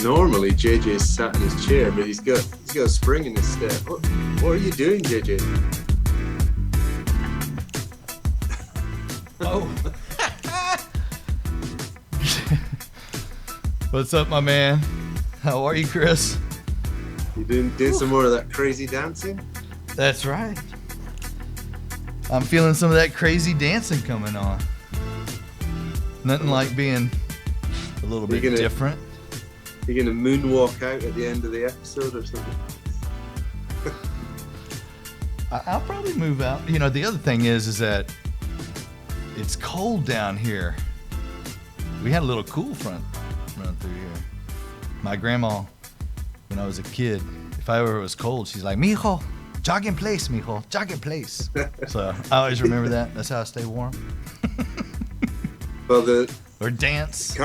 Normally JJ's sat in his chair, but he's got a spring in his step. What are you doing, JJ? Oh. What's up, my man? How are you, Kris? You doing some more of that crazy dancing? That's right. I'm feeling some of that crazy dancing coming on. Nothing like being a little bit different. You're gonna moonwalk out at the end of the episode or something? I'll probably move out. You know, the other thing is that it's cold down here. We had a little cool front run through here. My grandma, when I was a kid, if I ever was cold, she's like, "Mijo, jog in place, mijo, jog in place." So I always remember that. That's how I stay warm. Well, or dance.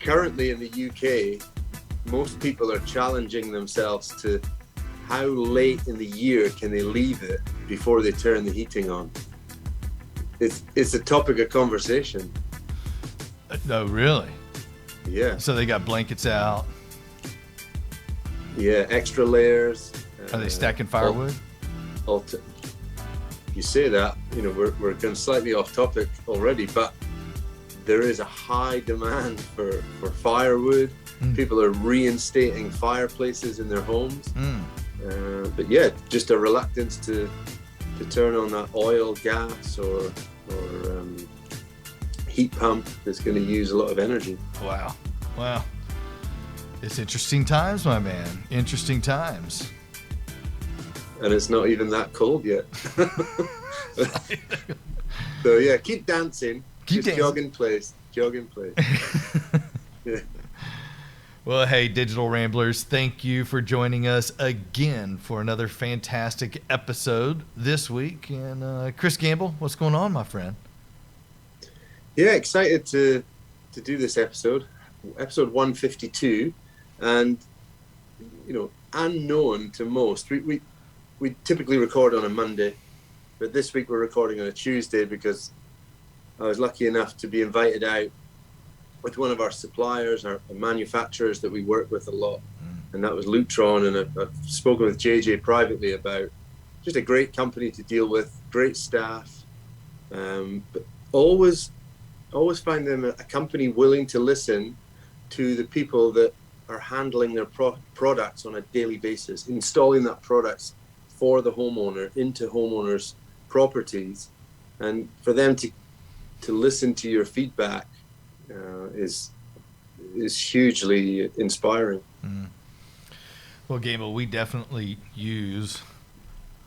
Currently in the UK, most people are challenging themselves to how late in the year can they leave it before they turn the heating on. It's a topic of conversation. No, really? Yeah. So they got blankets out. Yeah, extra layers. Are they stacking firewood? You say that, you know, we're going slightly off topic already, but there is a high demand for firewood. People are reinstating fireplaces in their homes. But yeah, just a reluctance to turn on that oil, gas, or heat pump that's going to use a lot of energy. Wow. It's interesting times, my man. Interesting times. And it's not even that cold yet. So yeah, keep dancing. Just jog in place. Yeah. Well, hey, Digital Ramblers, thank you for joining us again for another fantastic episode this week. And Kris Gamble, what's going on, my friend? Yeah, excited to do this episode 152. And, you know, unknown to most, we typically record on a Monday, but this week we're recording on a Tuesday because I was lucky enough to be invited out with one of our suppliers, our manufacturers that we work with a lot, and that was Lutron. And I've spoken with JJ privately about just a great company to deal with, great staff, but always find them a company willing to listen to the people that are handling their products on a daily basis, installing that products for the homeowner into homeowners' properties, and for them to listen to your feedback is hugely inspiring. Well, Gamble, we definitely use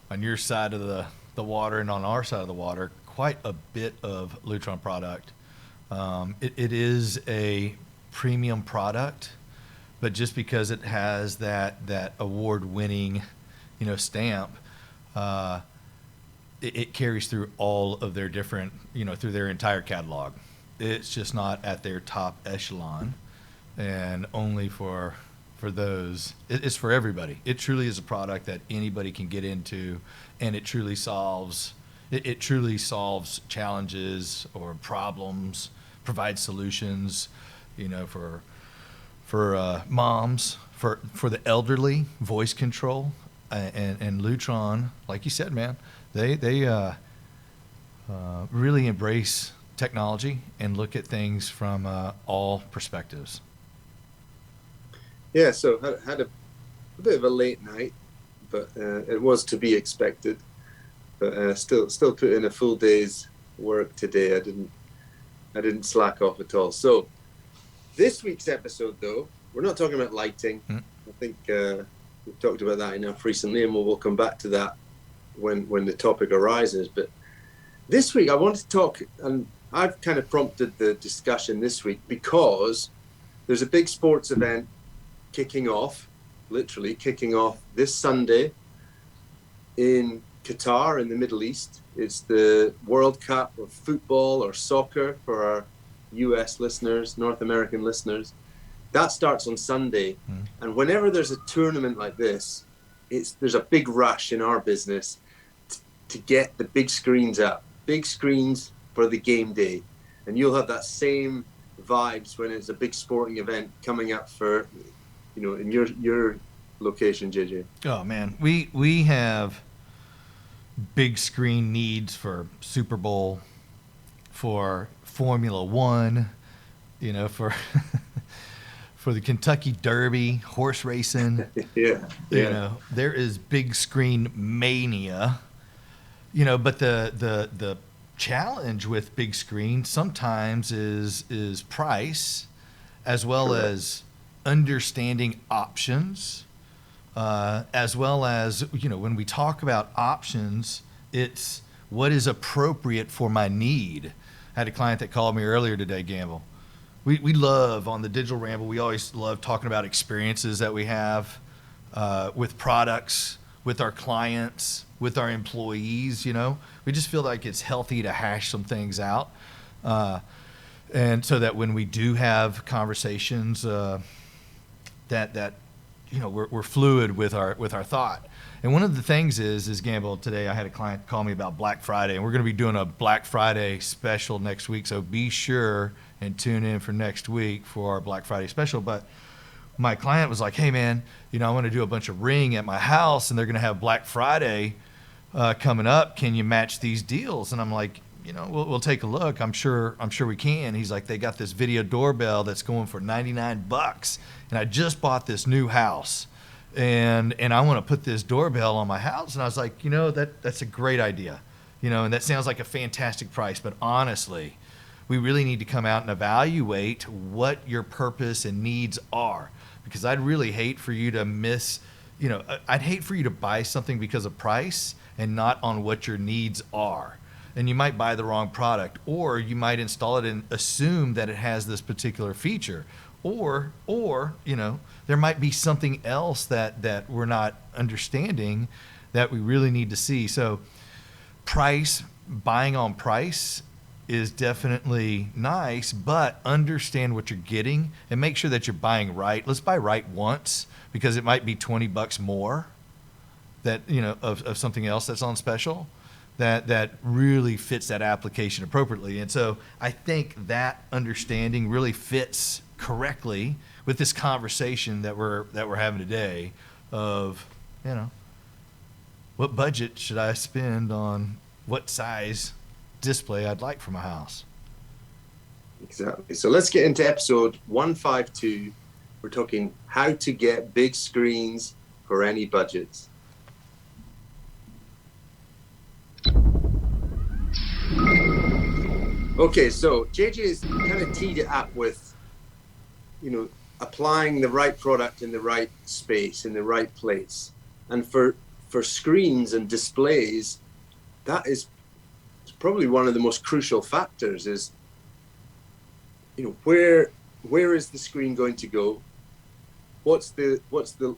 on your side of the water and on our side of the water quite a bit of Lutron product. It is a premium product, but just because it has that award-winning, you know, stamp, it carries through all of their different, you know, through their entire catalog. It's just not at their top echelon, and only for those. It's for everybody. It truly is a product that anybody can get into, and it truly solves challenges or problems, provides solutions, you know, for moms, for the elderly, voice control, and Lutron, like you said, man, they really embrace technology and look at things from all perspectives. Yeah, so had a bit of a late night, but it was to be expected. But still put in a full day's work today. I didn't slack off at all. So this week's episode, though, we're not talking about lighting. I think we've talked about that enough recently, and we'll come back to that when the topic arises. But this week I want to talk, and I've kind of prompted the discussion this week because there's a big sports event literally kicking off this Sunday in Qatar in the Middle East. It's the World Cup of football or soccer for our US listeners, North American listeners. That starts on Sunday. And whenever there's a tournament like this, there's a big rush in our business to get the big screens up, big screens for the game day. And you'll have that same vibes when it's a big sporting event coming up for in your location, JJ? Oh man, we have big screen needs for Super Bowl, for Formula One, for for the Kentucky Derby, horse racing. Yeah. There is big screen mania. But the challenge with big screen sometimes is price, as well Correct. as understanding options, as well as when we talk about options, it's what is appropriate for my need. I had a client that called me earlier today, Gamble. We love on the Digital Ramble, we always love talking about experiences that we have with products, with our clients, with our employees. We just feel like it's healthy to hash some things out, and so that when we do have conversations, that we're fluid with our thought. And one of the things is Gamble, today I had a client call me about Black Friday, and we're going to be doing a Black Friday special next week, so be sure and tune in for next week for our Black Friday special. But my client was like, hey man, I want to do a bunch of ring at my house, and they're going to have Black Friday coming up. Can you match these deals? And I'm like, we'll take a look. I'm sure we can. He's like, they got this video doorbell that's going for $99, and I just bought this new house, and I want to put this doorbell on my house. And I was like, that's a great idea, and that sounds like a fantastic price. But honestly, we really need to come out and evaluate what your purpose and needs are, because I'd really hate for you to miss. I'd hate for you to buy something because of price and not on what your needs are. And you might buy the wrong product, or you might install it and assume that it has this particular feature, or there might be something else that we're not understanding that we really need to see. So buying on price is definitely nice, but understand what you're getting and make sure that you're buying right. Let's buy right once, because it might be $20 more that of something else that's on special that really fits that application appropriately. And so I think that understanding really fits correctly with this conversation that we're having today of what budget should I spend on what size display I'd like for my house. Exactly. So let's get into episode 152. We're talking how to get big screens for any budgets. Okay, so JJ's kind of teed it up with, applying the right product in the right space, in the right place. And for screens and displays, that is probably one of the most crucial factors is, where is the screen going to go? What's the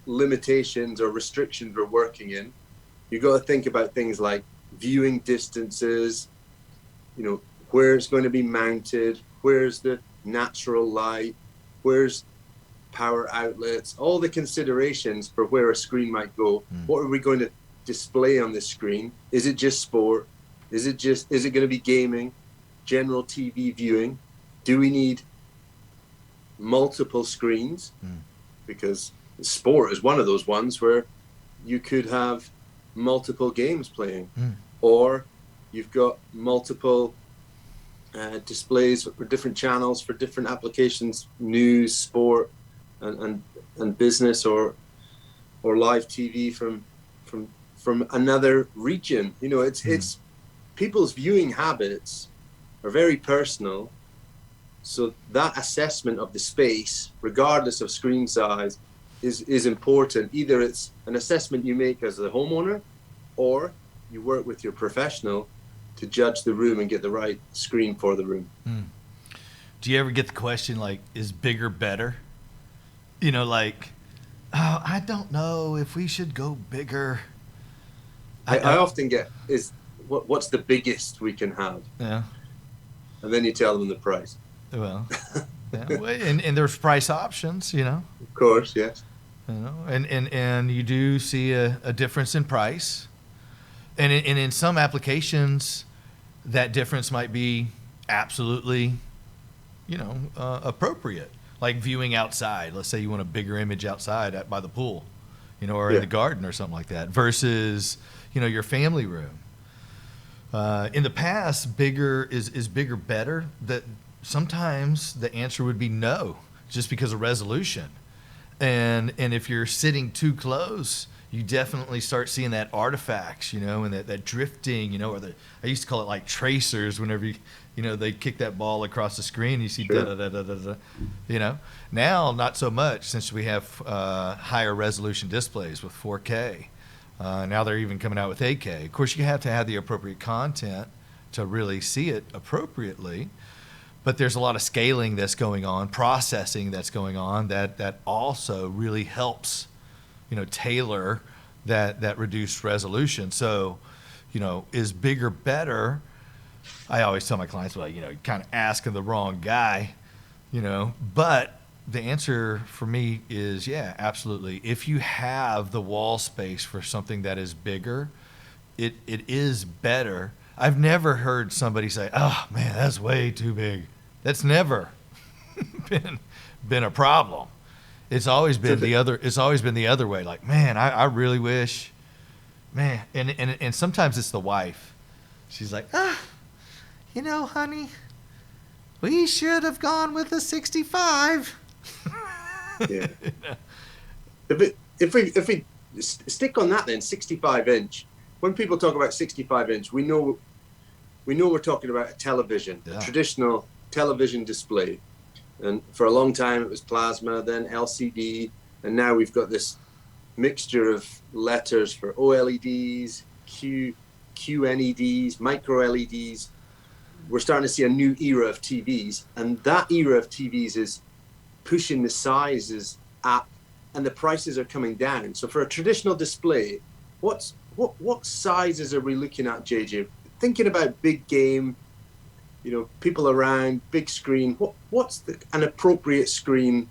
limitations or restrictions we're working in? You've got to think about things like viewing distances, where it's going to be mounted, where's the natural light, where's power outlets, all the considerations for where a screen might go. What are we going to display on this screen? Is it just sport? Is it going to be gaming, general TV viewing? Do we need multiple screens? Because sport is one of those ones where you could have multiple games playing, or you've got multiple displays for different channels for different applications, news, sport, and business, or live TV from another region. It's people's viewing habits are very personal. So that assessment of the space, regardless of screen size, is important. Either it's an assessment you make as a homeowner, or you work with your professional to judge the room and get the right screen for the room. Do you ever get the question like, is bigger better? I don't know if we should go bigger. I often get, what's the biggest we can have? Yeah. And then you tell them the price. Well, yeah. and there's price options, Of course, yes. And you do see a difference in price. And in some applications, that difference might be absolutely, appropriate. like viewing outside. Let's say you want a bigger image outside by the pool, or Yeah. in the garden or something like that, versus, your family room. In the past, bigger is bigger better? That sometimes the answer would be no, just because of resolution. And if you're sitting too close, you definitely start seeing that artifacts, and that drifting, or I used to call it like tracers whenever they kick that ball across the screen, you see Sure. da da da da da da. Now not so much, since we have higher resolution displays with 4K. Now they're even coming out with 8K. Of course, you have to have the appropriate content to really see it appropriately. But there's a lot of scaling that's going on, processing that's going on that also really helps, tailor that reduced resolution. So, is bigger better? I always tell my clients, well, you're kind of asking the wrong guy, But the answer for me is, yeah, absolutely. If you have the wall space for something that is bigger, it is better. I've never heard somebody say, "Oh man, that's way too big." That's never been a problem. It's always been the other. It's always been the other way. Like, man, I really wish, man. And sometimes it's the wife. She's like, honey, we should have gone with a 65. Yeah. If we stick on that, then 65-inch. When people talk about 65-inch, we know we're talking about a television, a traditional television display. And for a long time it was plasma, then LCD, and now we've got this mixture of letters for OLEDs, QNEDs, micro LEDs. We're starting to see a new era of TVs, and that era of TVs is pushing the sizes up, and the prices are coming down. So for a traditional display, what sizes are we looking at, JJ? Thinking about big game, people around, big screen. What's an appropriate screen?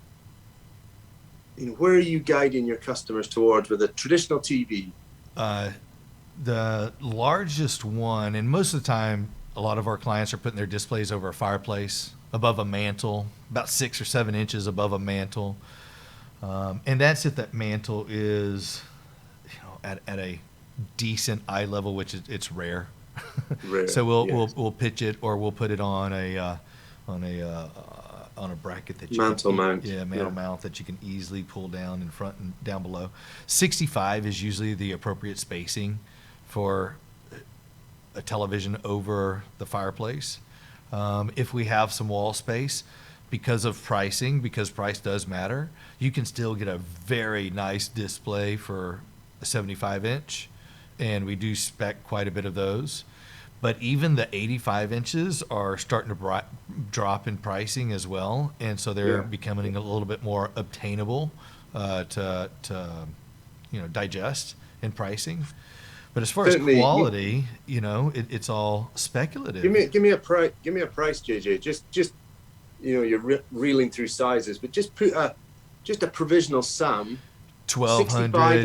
Where are you guiding your customers towards with a traditional TV? The largest one, and most of the time, a lot of our clients are putting their displays over a fireplace, above a mantle, about 6 or 7 inches above a mantle. And that's if that mantle is, at a decent eye level, which it's rare. Rare, So yes. we'll pitch it, or we'll put it on a bracket that you Mantle can, mount. mantle mount that you can easily pull down in front and down below. 65 is usually the appropriate spacing for a television over the fireplace. If we have some wall space, because of pricing, because price does matter, you can still get a very nice display for a 75-inch, and we do spec quite a bit of those. But even the 85 inches are starting to drop in pricing as well, and so they're becoming a little bit more obtainable to digest in pricing. But as far Certainly, as quality, it's all speculative. Give me a price, JJ. Just you're reeling through sizes, but just put a provisional sum. 1200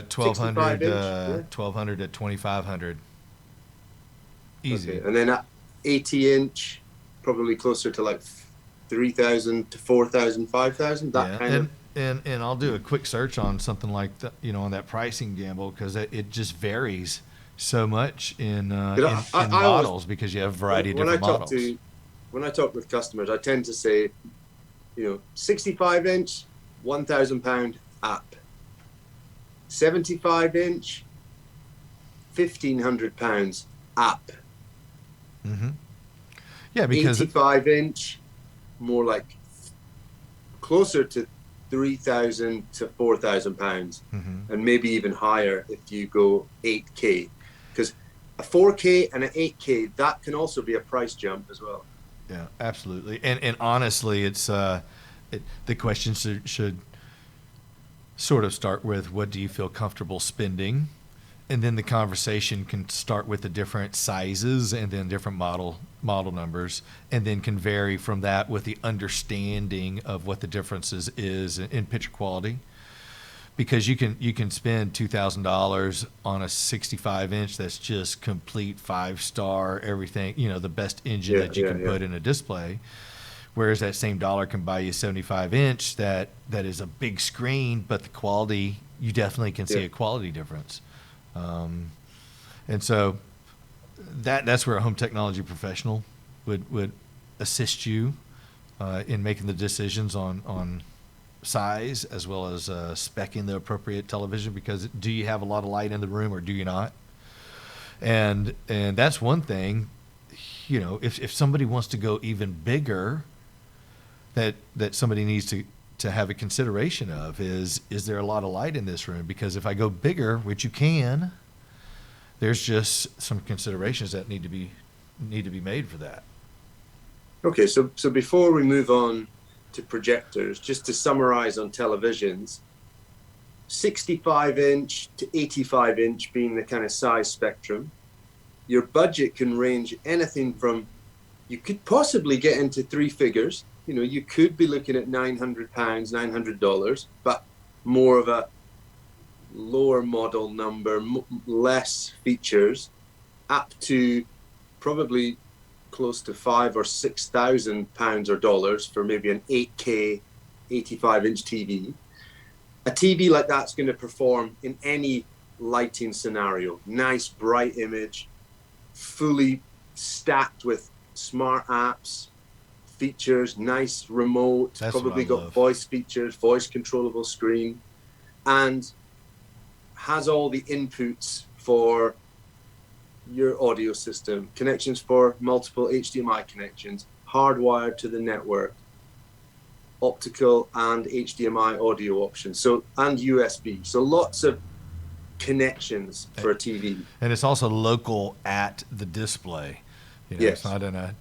to 1200 1200 to 2500. Easy. Okay. And then at 80-inch, probably closer to like 3,000 to 4,000, 5,000. That kind of. And I'll do a quick search on something like that, on that pricing gamble, because it just varies so much in models, because you have a variety of different models. When I talk with customers, I tend to say, 65-inch, £1,000 up. 75-inch, £1,500 up. Mm-hmm. Yeah, because 85-inch, more like closer to 3,000 to 4,000 pounds, and maybe even higher if you go 8K, because a 4K and an 8K, that can also be a price jump as well. Yeah, absolutely. And honestly, it's the question should sort of start with, what do you feel comfortable spending? And then the conversation can start with the different sizes and then different model numbers, and then can vary from that with the understanding of what the differences is in picture quality. Because you can spend $2,000 on a 65-inch that's just complete 5-star everything, the best engine that you can put in a display, Whereas that same dollar can buy you 75-inch that is a big screen, but the quality, you definitely can see a quality difference. And so that's where a home technology professional would assist you in making the decisions on size, as well as speccing the appropriate television, because do you have a lot of light in the room or do you not? And that's one thing, you know, if somebody wants to go even bigger, that somebody needs to have a consideration of is there a lot of light in this room? Because if I go bigger, which you can, there's just some considerations that need to be made for that. Okay, so before we move on to projectors, just to summarize on televisions, 65-inch to 85-inch being the kind of size spectrum. Your budget can range anything from, you could possibly get into three figures. You know, you could be looking at £900, $900, but more of a lower model number, less features, up to probably close to £5,000 or £6,000 or dollars for maybe an 8K 85-inch TV. A TV like that's going to perform in any lighting scenario. Nice, bright image, fully stacked with smart apps, features, nice remote, That's probably got voice features, voice controllable screen, and has all the inputs for your audio system, connections for multiple HDMI connections, hardwired to the network, optical and HDMI audio options, so, and USB. So lots of connections for a TV. And it's also local at the display. You know, It's not in a,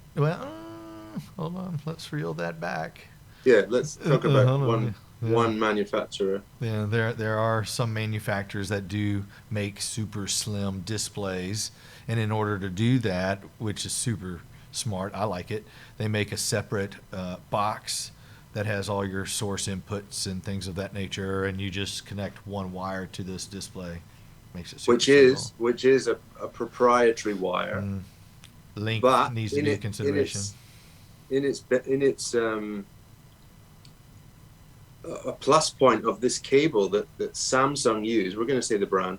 hold on, let's reel that back. Yeah, let's talk about one manufacturer. Yeah, there are some manufacturers that do make super slim displays, and in order to do that, which is super smart, I like it, they make a separate box that has all your source inputs and things of that nature, and you just connect one wire to this display. Makes it super simple. Which is a proprietary wire. Length but needs to be a consideration. In its a plus point of this cable that Samsung use, we're going to say the brand,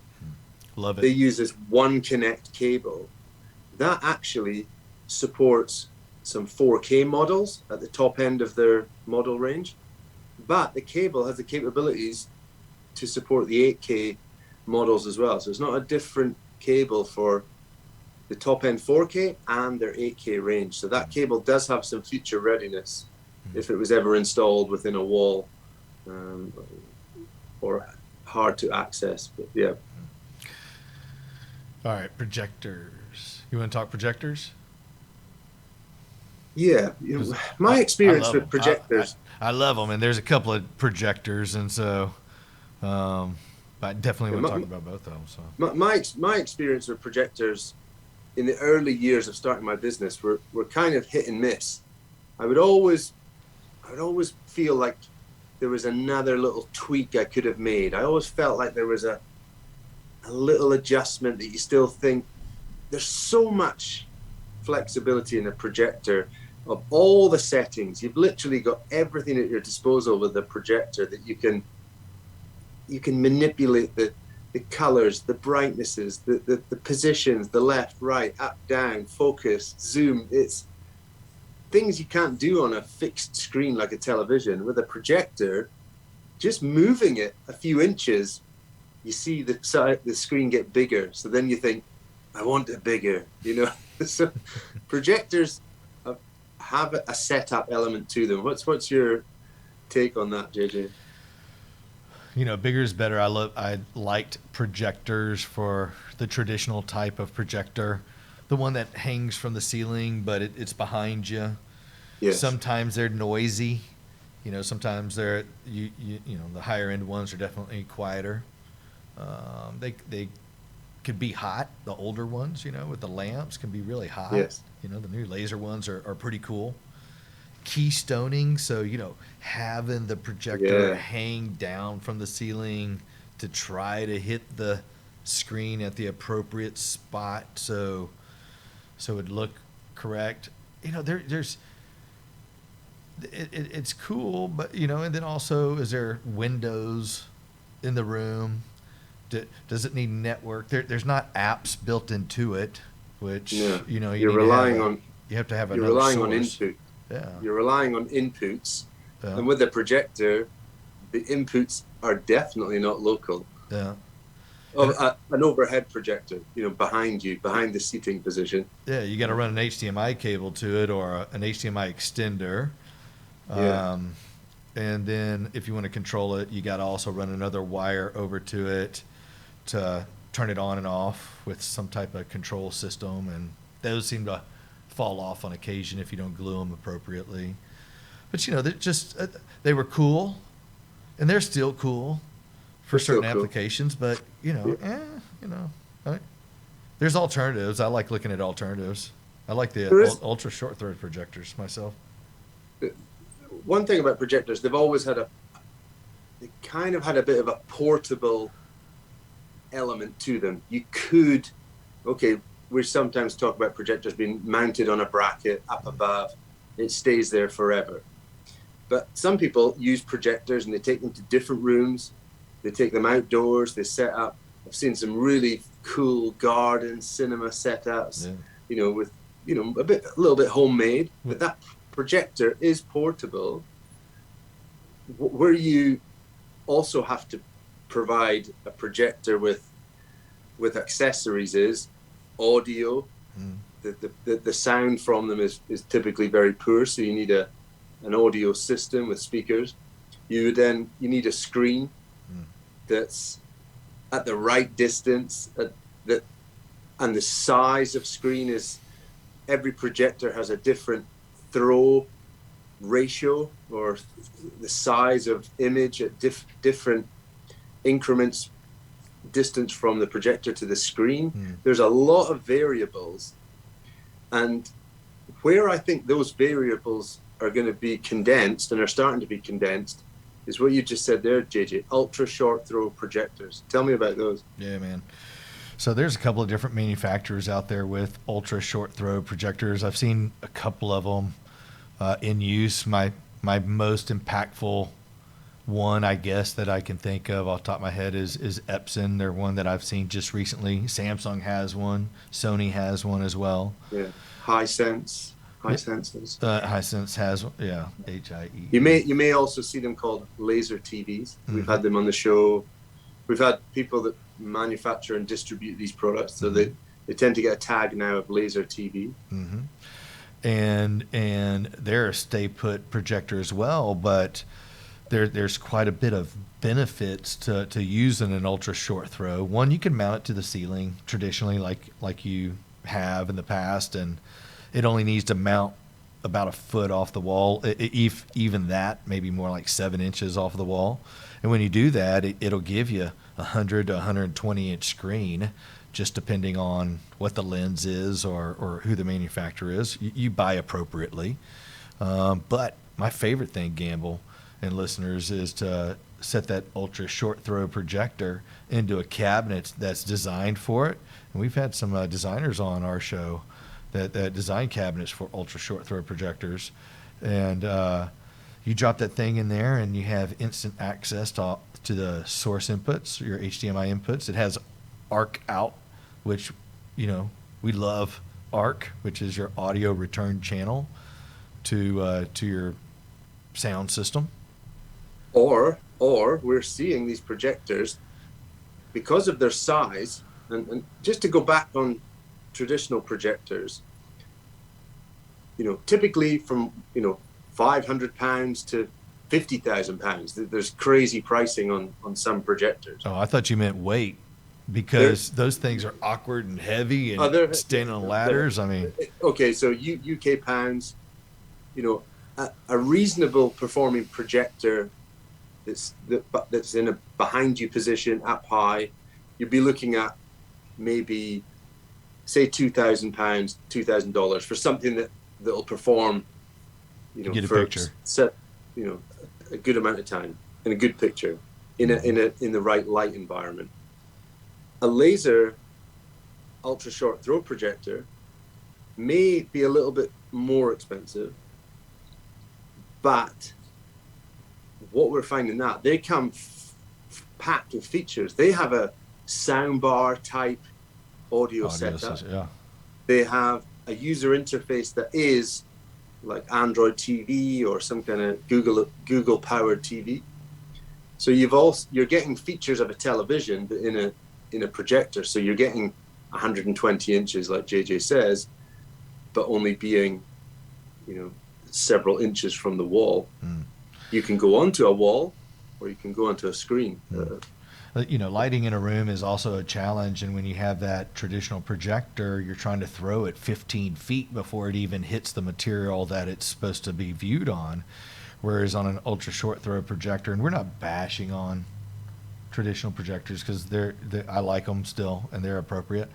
love it. They use this one connect cable that actually supports some 4K models at the top end of their model range, but the cable has the capabilities to support the 8K models as well. So it's not a different cable for the top end 4K and their 8K range. So that cable does have some future readiness if it was ever installed within a wall or hard to access. But yeah. All right, projectors. You want to talk projectors? Yeah, you know, my experience with projectors. I love them, and there's a couple of projectors, and so I definitely want to talk about both of them. So my experience with projectors in the early years of starting my business were kind of hit and miss. I would always feel like there was another little tweak I could have made. I always felt like there was a little adjustment that you still think there's so much flexibility in a projector of all the settings. You've literally got everything at your disposal with a projector that you can manipulate the colors, the brightnesses, the positions, the left, right, up, down, focus, zoom. It's things you can't do on a fixed screen like a television. With a projector, just moving it a few inches, you see the screen get bigger. So then you think, I want it bigger, you know. So projectors have a setup element to them. What's your take on that, JJ? You know, bigger is better. I liked projectors for the traditional type of projector, the one that hangs from the ceiling, but it's behind you. Yes. Sometimes they're noisy. You know, sometimes they're you know, the higher end ones are definitely quieter. They could be hot. The older ones, you know, with the lamps can be really hot. Yes. You know, the new laser ones are pretty cool. Keystoning, so, you know, having the projector hang down from the ceiling to try to hit the screen at the appropriate spot so it'd look correct. You know, there's it's cool, but and then also, is there windows in the room? Does it need network? There's not apps built into it, which No, you you're need relying to have on you have to have you're another relying on source. input. Yeah. You're relying on inputs, Yeah. and with the projector, the inputs are definitely not local. Yeah. An overhead projector, behind you, behind the seating position. Yeah, you got to run an HDMI cable to it, or an HDMI extender. Yeah. And then if you want to control it, you got to also run another wire over to it to turn it on and off with some type of control system. And those seem to fall off on occasion if you don't glue them appropriately. But they were cool, and they're still cool for certain applications. But there's alternatives. I like looking at alternatives. I like the ultra short throw projectors myself. One thing about projectors, they kind of had a bit of a portable element to them. We sometimes talk about projectors being mounted on a bracket up above. It stays there forever. But some people use projectors and they take them to different rooms. They take them outdoors. They set up. I've seen some really cool garden cinema setups, with a little bit homemade. But that projector is portable. Where you also have to provide a projector with accessories is audio. The sound from them is typically very poor, so you need an audio system with speakers. You need a screen that's at the right distance, and the size of screen is, every projector has a different throw ratio, or the size of image at different increments, distance from the projector to the screen. There's a lot of variables, and where I think those variables are going to be condensed, and are starting to be condensed, is what you just said there, JJ, ultra short throw projectors. Tell me about those. Yeah, man. So there's a couple of different manufacturers out there with ultra short throw projectors. I've seen a couple of them in use. My most impactful one, I guess, that I can think of off the top of my head is Epson. They're one that I've seen just recently. Samsung has one. Sony has one as well. Yeah. Hisense has one. Yeah. HIE. You may also see them called laser TVs. We've had them on the show. We've had people that manufacture and distribute these products, so they tend to get a tag now of laser TV. And they're a stay put projector as well, but there's quite a bit of benefits to using an ultra short throw. One, you can mount it to the ceiling traditionally, like you have in the past, and it only needs to mount about a foot off the wall. Even that, maybe more like 7 inches off the wall. And when you do that, it'll give you 100 to 120 inch screen, just depending on what the lens is or who the manufacturer is. You buy appropriately. But my favorite thing, Gamble and listeners, is to set that ultra short throw projector into a cabinet that's designed for it. And we've had some designers on our show that design cabinets for ultra short throw projectors. And you drop that thing in there and you have instant access to the source inputs, your HDMI inputs. It has ARC out, which, we love ARC, which is your audio return channel to your sound system. Or we're seeing these projectors, because of their size, and just to go back on traditional projectors, typically from, £500 to £50,000. There's crazy pricing on some projectors. Oh, I thought you meant weight, because those things are awkward and heavy and standing on ladders. Okay, so UK pounds, a reasonable performing projector that's in a behind you position up high, you'd be looking at maybe, say, £2,000, $2,000 for something that'll perform, get a for picture. A good amount of time and a good picture in the right light environment. A laser ultra short throw projector may be a little bit more expensive, But what we're finding now, they come packed with features. They have a soundbar type audio setup. Yeah. They have a user interface that is like Android TV or some kind of Google powered TV. So you're getting features of a television, but in a projector. So you're getting 120 inches, like JJ says, but only being, several inches from the wall. You can go onto a wall, or you can go onto a screen. Lighting in a room is also a challenge, and when you have that traditional projector, you're trying to throw it 15 feet before it even hits the material that it's supposed to be viewed on. Whereas on an ultra short throw projector, and we're not bashing on traditional projectors because I like them still and they're appropriate.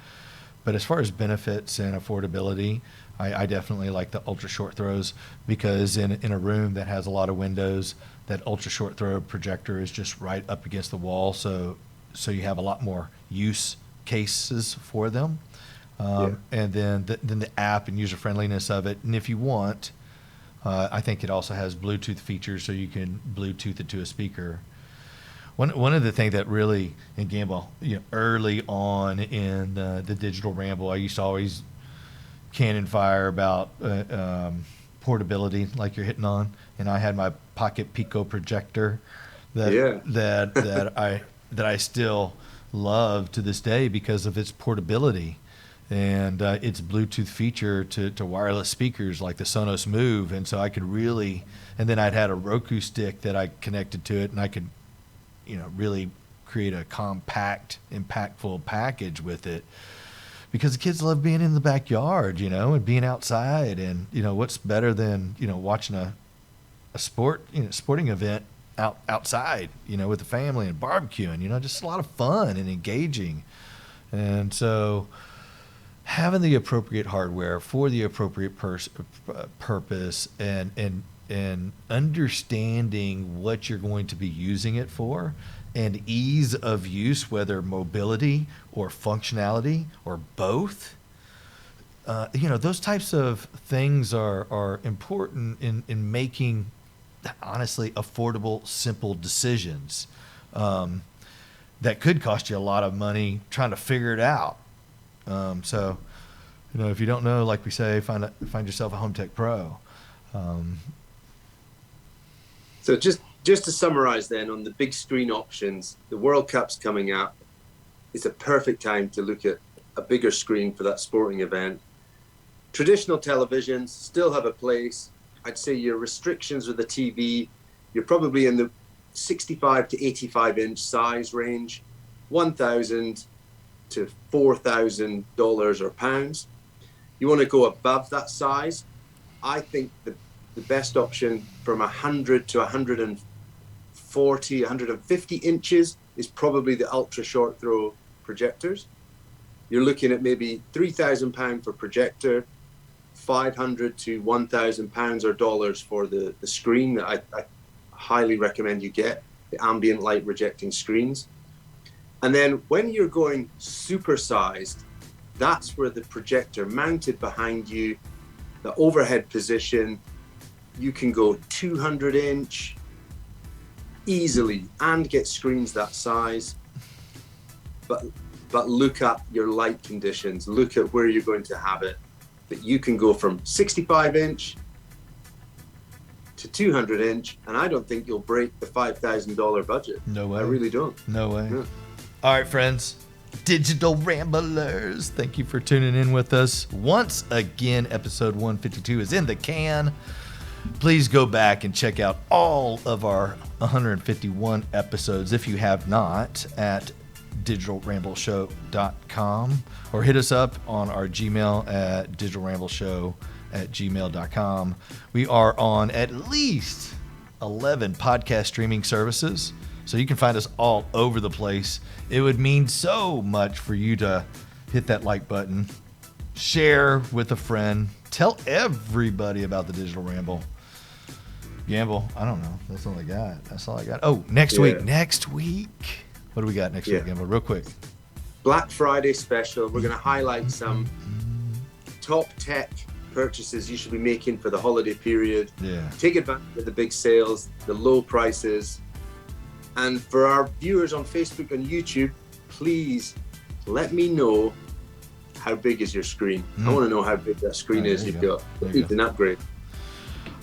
But as far as benefits and affordability, I definitely like the ultra short throws, because in a room that has a lot of windows, that ultra short throw projector is just right up against the wall. So you have a lot more use cases for them. And then the app and user friendliness of it. And if you want, I think it also has Bluetooth features, so you can Bluetooth it to a speaker. One of the things that really, in Gamble, early on in the digital ramble, I used to always cannon fire about portability, like you're hitting on. And I had my Pocket Pico projector that I still love to this day because of its portability and its Bluetooth feature to wireless speakers like the Sonos Move. And so I could really, and then I'd had a Roku stick that I connected to it, and I could really create a compact, impactful package with it, because the kids love being in the backyard, and being outside. And, what's better than, watching a sporting event outside, with the family and barbecuing, just a lot of fun and engaging. And so having the appropriate hardware for the appropriate purpose and understanding what you're going to be using it for, and ease of use, whether mobility or functionality or both. Those types of things are important in making, honestly, affordable, simple decisions that could cost you a lot of money trying to figure it out. So, if you don't know, like we say, find yourself a Home Tech Pro. So just to summarize then, on the big screen options, the World Cup's coming up. It's a perfect time to look at a bigger screen for that sporting event. Traditional televisions still have a place. I'd say your restrictions with the TV, you're probably in the 65 to 85 inch size range, $1,000 to $4,000 or pounds. You want to go above that size. I think the best option from 100 to 140, 150 inches is probably the ultra short throw projectors. You're looking at maybe £3,000 for projector, 500 to 1,000 pounds or dollars for the screen that I highly recommend you get, the ambient light rejecting screens. And then when you're going supersized, that's where the projector mounted behind you, the overhead position, you can go 200 inch easily and get screens that size. But look at your light conditions, look at where you're going to have it. That you can go from 65 inch to 200 inch, and I don't think you'll break the $5,000 budget. No way. I really don't. No way. Yeah. All right, friends, digital ramblers, thank you for tuning in with us. Once again, episode 152 is in the can. Please go back and check out all of our 151 episodes, if you have not, at digitalrambleshow.com, or hit us up on our Gmail at digitalrambleshow@gmail.com. We are on at least 11 podcast streaming services, so you can find us all over the place. It would mean so much for you to hit that like button, share with a friend, tell everybody about the Digital Ramble. Gamble, I don't know. That's all I got. Oh, next week. What do we got next week, Gamble? Real quick. Black Friday special. We're going to highlight some top tech purchases you should be making for the holiday period. Yeah. Take advantage of the big sales, the low prices. And for our viewers on Facebook and YouTube, please let me know how big is your screen. I want to know how big that screen is you've got. It's an upgrade.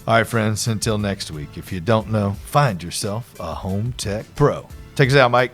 All right, friends, until next week. If you don't know, find yourself a home tech pro. Take us out, Mike.